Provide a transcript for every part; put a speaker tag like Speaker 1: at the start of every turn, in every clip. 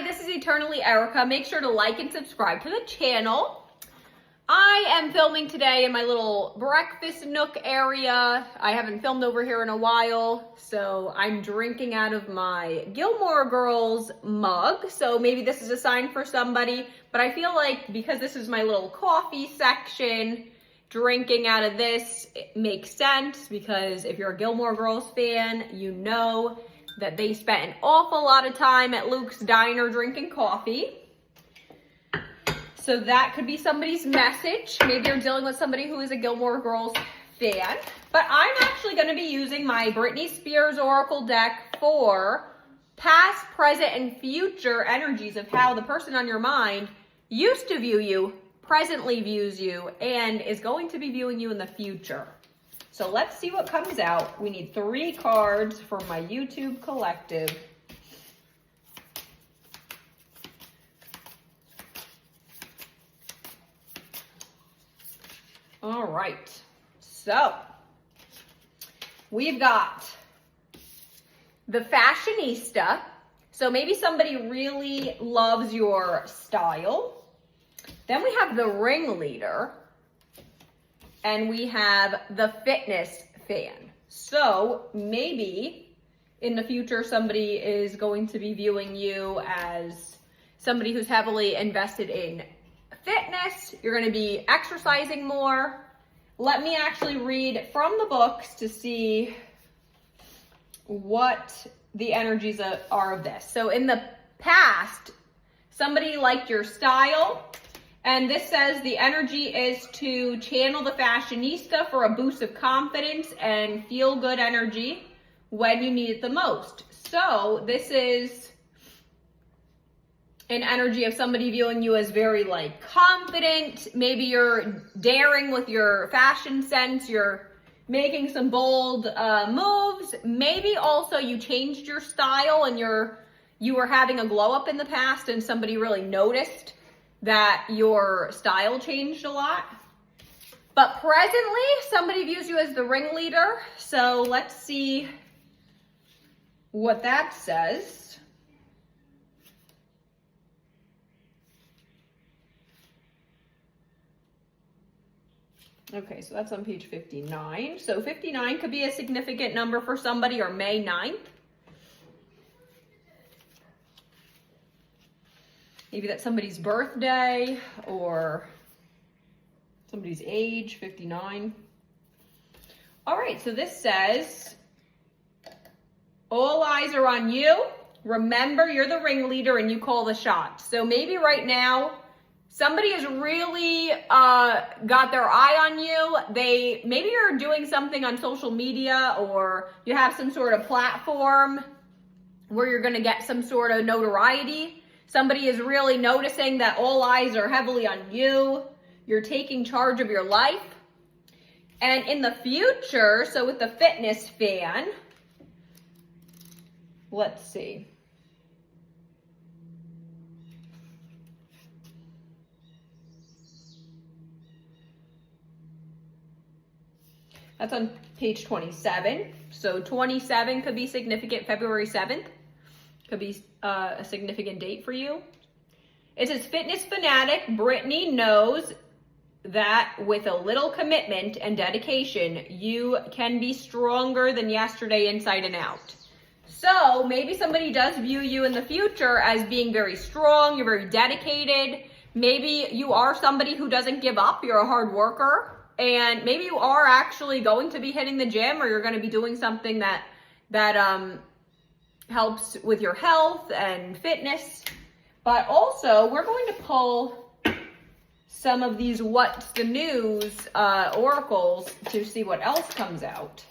Speaker 1: this is Eternally Erica. Make sure to like and subscribe to the channel. I am filming today in my little breakfast nook area. I haven't filmed over here in a while, so I'm drinking out of my Gilmore Girls mug. So maybe this is a sign for somebody, but I feel like because this is my little coffee section, drinking out of this makes sense because if you're a Gilmore Girls fan, you know that they spent an awful lot of time at Luke's Diner drinking coffee. So that could be somebody's message. Maybe you're dealing with somebody who is a Gilmore Girls fan. But I'm actually going to be using my Britney Spears Oracle deck for past, present, and future energies of how the person on your mind used to view you, presently views you, and is going to be viewing you in the future. So let's see what comes out. We need 3 cards for my YouTube collective. All right, so we've got the Fashionista. So maybe somebody really loves your style. Then we have the Ringleader, and we have the Fitness fan. So maybe in the future, somebody is going to be viewing you as somebody who's heavily invested in fitness. You're going to be exercising more. Let me actually read from the books to see what the energies are of this. So in the past, somebody liked your style, and this says the energy is to channel the Fashionista for a boost of confidence and feel good energy when you need it the most. So this is an energy of somebody viewing you as very confident. Maybe you're daring with your fashion sense. You're making some bold moves. Maybe also you changed your style and you were having a glow up in the past and somebody really noticed that your style changed a lot. But presently, somebody views you as the Ringleader. So let's see what that says. Okay, so that's on page 59. So 59 could be a significant number for somebody, or May 9th. Maybe that's somebody's birthday or somebody's age, 59. All right, so this says, all eyes are on you. Remember, you're the ringleader and you call the shots. So maybe right now, somebody has really got their eye on you. Maybe you're doing something on social media, or you have some sort of platform where you're going to get some sort of notoriety. Somebody is really noticing that all eyes are heavily on you. You're taking charge of your life. And in the future, so with the Fitness fan, let's see. That's on page 27. So 27 could be significant. February 7th could be a significant date for you. It says, fitness fanatic Britney knows that with a little commitment and dedication, you can be stronger than yesterday inside and out. So maybe somebody does view you in the future as being very strong. You're very dedicated. Maybe you are somebody who doesn't give up. You're a hard worker. And maybe you are actually going to be hitting the gym, or you're going to be doing something that helps with your health and fitness. But also, we're going to pull some of these What's the News oracles to see what else comes out,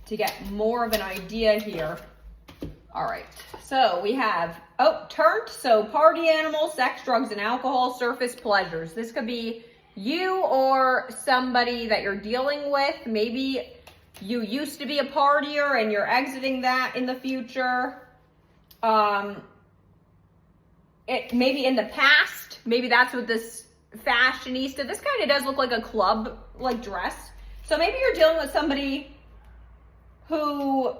Speaker 1: to get more of an idea here. All right, so we have, turnt, so party animal, sex, drugs, and alcohol, surface pleasures. This could be you or somebody that you're dealing with. Maybe you used to be a partier and you're exiting that in the future. Maybe in the past, maybe that's what this Fashionista, this kind of does look like a club dress. So maybe you're dealing with somebody who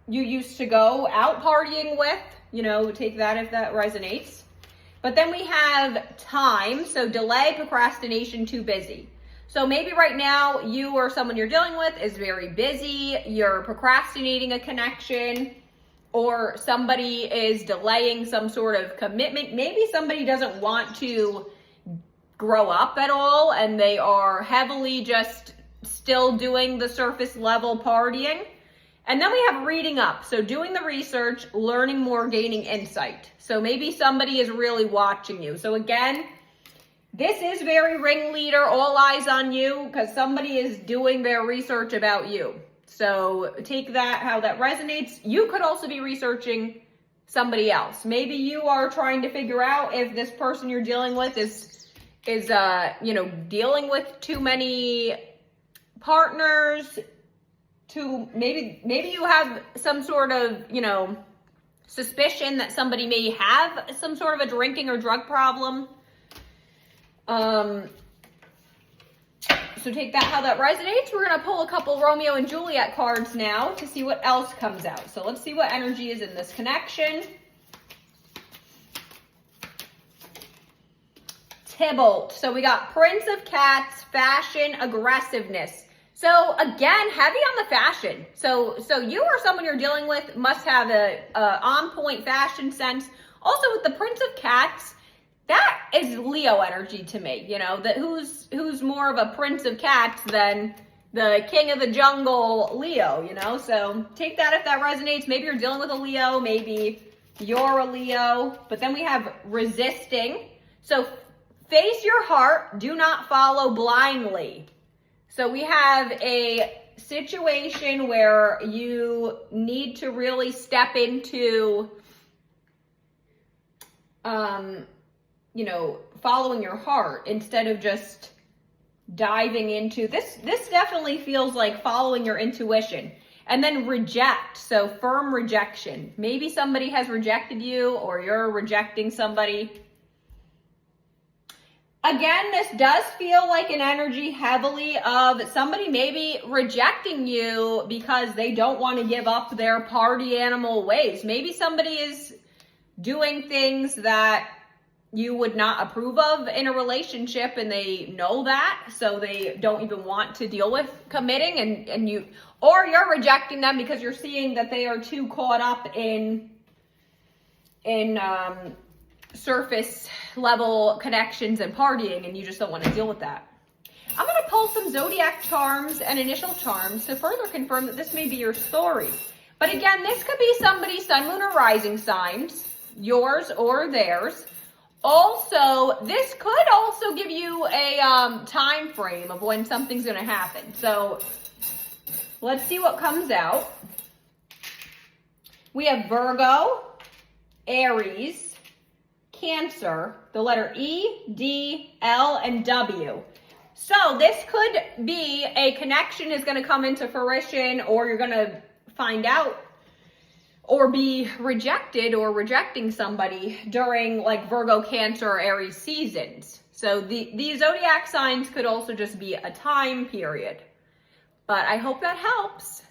Speaker 1: you used to go out partying with, You know, take that if that resonates. But then we have time. So delay, procrastination, too busy. So maybe right now you or someone you're dealing with is very busy. You're procrastinating a connection, or somebody is delaying some sort of commitment. Maybe somebody doesn't want to grow up at all and they are heavily just still doing the surface level partying. And then we have reading up. So doing the research, learning more, gaining insight. So maybe somebody is really watching you. So again, this is very ringleader, all eyes on you, because somebody is doing their research about you. So take that, how that resonates. You could also be researching somebody else. Maybe you are trying to figure out if this person you're dealing with is you know, dealing with too many partners. Maybe you have some sort of, you know, suspicion that somebody may have some sort of a drinking or drug problem. So take that, how that resonates. We're going to pull a couple Romeo and Juliet cards now to see what else comes out. So let's see what energy is in this connection. Tybalt. So we got Prince of Cats, fashion, aggressiveness. So again, heavy on the fashion. So you or someone you're dealing with must have a on-point fashion sense. Also with the Prince of Cats, that is Leo energy to me. You know, that who's more of a Prince of Cats than the King of the Jungle, Leo, you know? So take that if that resonates. Maybe you're dealing with a Leo, maybe you're a Leo. But then we have resisting. So face your heart, do not follow blindly. So we have a situation where you need to really step into, you know, following your heart instead of just diving into this. This definitely feels like following your intuition. And then reject. So firm rejection. Maybe somebody has rejected you or you're rejecting somebody. Again, this does feel like an energy heavily of somebody maybe rejecting you because they don't want to give up their party animal ways. Maybe somebody is doing things that you would not approve of in a relationship and they know that, so they don't even want to deal with committing, and you, or you're rejecting them because you're seeing that they are too caught up in surface level connections and partying, and you just don't want to deal with that. I'm going to pull some zodiac charms and initial charms to further confirm that this may be your story. But again, this could be somebody's sun, moon, or rising signs, yours or theirs. Also, this could also give you a time frame of when something's going to happen. So let's see what comes out. We have Virgo, Aries, Cancer, the letter E, D, L, and W. So this could be a connection is going to come into fruition, or you're going to find out or be rejected or rejecting somebody during like Virgo, Cancer, or Aries seasons. So the zodiac signs could also just be a time period. But I hope that helps.